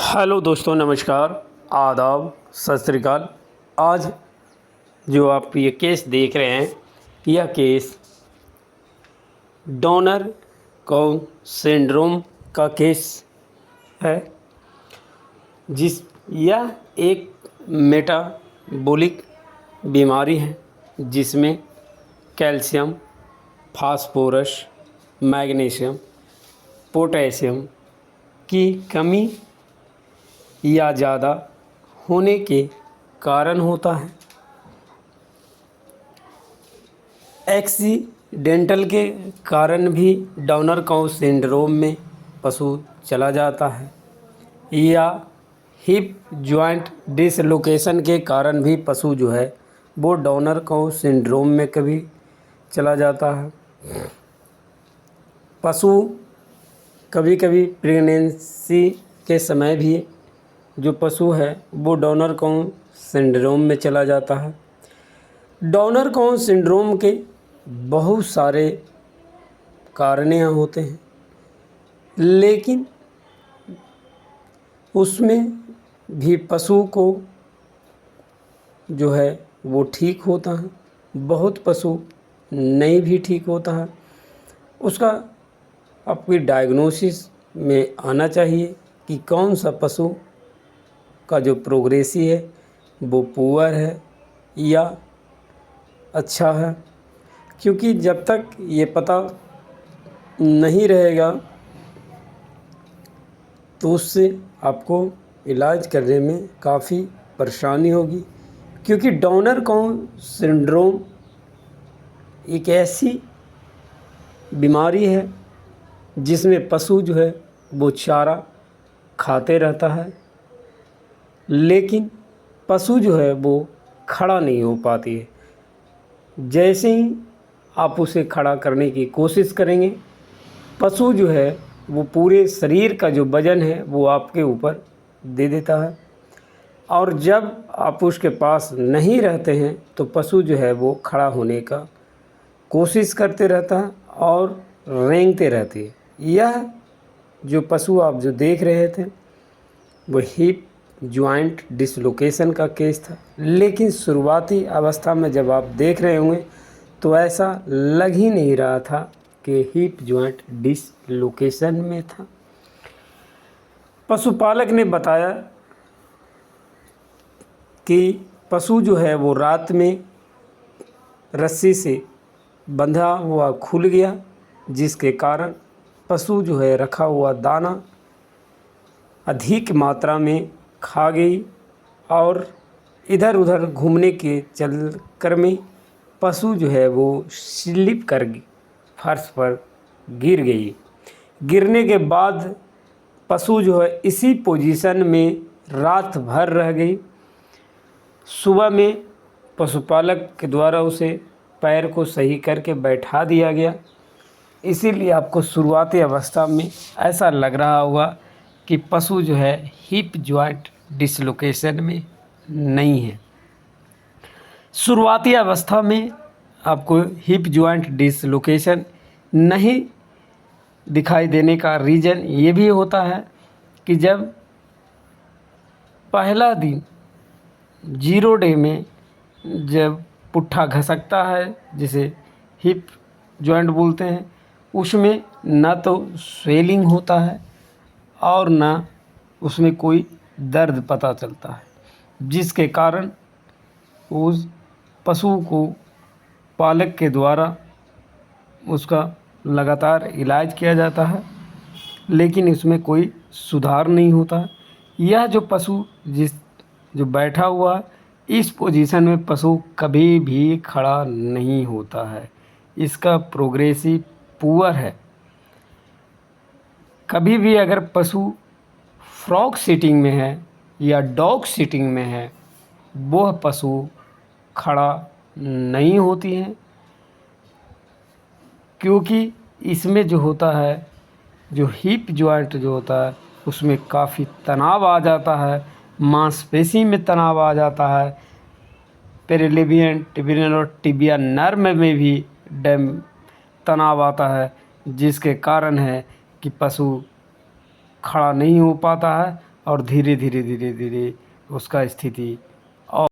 Hello दोस्तों, नमस्कार, आदाब, सत श्री अकाल। आज जो आप ये केस देख रहे हैं, यह केस डॉनर काउन सिंड्रोम का केस है। यह एक मेटाबॉलिक बीमारी है जिसमें कैल्शियम, फास्फोरस, मैग्नीशियम, पोटेशियम की कमी या ज़्यादा होने के कारण होता है। एक्सीडेंटल के कारण भी डॉनर काउन सिंड्रोम में पशु चला जाता है, या हिप जॉइंट डिसलोकेशन के कारण भी पशु जो है वो डॉनर काउन सिंड्रोम में कभी चला जाता है। पशु कभी कभी प्रेगनेंसी के समय भी जो पशु है वो डॉनर काउन सिंड्रोम में चला जाता है। डॉनर काउन सिंड्रोम के बहुत सारे कारण होते हैं, लेकिन उसमें भी पशु को जो है वो ठीक होता है, बहुत पशु नहीं भी ठीक होता है। उसका आपकी डायग्नोसिस में आना चाहिए कि कौन सा पशु का जो प्रोग्रेसी है वो पुअर है या अच्छा है, क्योंकि जब तक ये पता नहीं रहेगा तो उससे आपको इलाज करने में काफ़ी परेशानी होगी। क्योंकि डॉनर काउन सिंड्रोम एक ऐसी बीमारी है जिसमें पशु जो है वो चारा खाते रहता है, लेकिन पशु जो है वो खड़ा नहीं हो पाती है। जैसे ही आप उसे खड़ा करने की कोशिश करेंगे, पशु जो है वो पूरे शरीर का जो वज़न है वो आपके ऊपर दे देता है, और जब आप उसके पास नहीं रहते हैं तो पशु जो है वो खड़ा होने का कोशिश करते रहता है और रेंगते रहती है। यह जो पशु आप जो देख रहे थे वो हिप जॉइंट डिसलोकेशन का केस था, लेकिन शुरुआती अवस्था में जब आप देख रहे होंगे तो ऐसा लग ही नहीं रहा था कि हिप जॉइंट डिसलोकेशन में था। पशुपालक ने बताया कि पशु जो है वो रात में रस्सी से बंधा हुआ खुल गया, जिसके कारण पशु जो है रखा हुआ दाना अधिक मात्रा में खा गई और इधर उधर घूमने के चक्कर में पशु जो है वो स्लिप कर फर्श पर गिर गई। गिरने के बाद पशु जो है इसी पोजीशन में रात भर रह गई। सुबह में पशुपालक के द्वारा उसे पैर को सही करके बैठा दिया गया। इसीलिए आपको शुरुआती अवस्था में ऐसा लग रहा होगा कि पशु जो है हिप जॉइंट डिसलोकेशन में नहीं है। शुरुआती अवस्था में आपको हिप जॉइंट डिसलोकेशन नहीं दिखाई देने का रीज़न ये भी होता है कि जब पहला दिन 0 डे में जब पुट्ठा घसकता है, जिसे हिप जॉइंट बोलते हैं, उसमें ना तो स्वेलिंग होता है और ना उसमें कोई दर्द पता चलता है, जिसके कारण उस पशु को पालक के द्वारा उसका लगातार इलाज किया जाता है, लेकिन इसमें कोई सुधार नहीं होता। यह जो पशु जो बैठा हुआ इस पोजीशन में पशु कभी भी खड़ा नहीं होता है, इसका प्रोग्रेसिव पुअर है। कभी भी अगर पशु फ्रॉग सिटिंग में है या डॉग सिटिंग में है, वह पशु खड़ा नहीं होती हैं, क्योंकि इसमें जो होता है, जो हिप जॉइंट जो होता है उसमें काफ़ी तनाव आ जाता है, मांसपेशी में तनाव आ जाता है, पेरिलेवियन टिबियल और टिबिया नर्व में भी तनाव आता है, जिसके कारण है कि पशु खड़ा नहीं हो पाता है और धीरे धीरे धीरे धीरे उसका स्थिति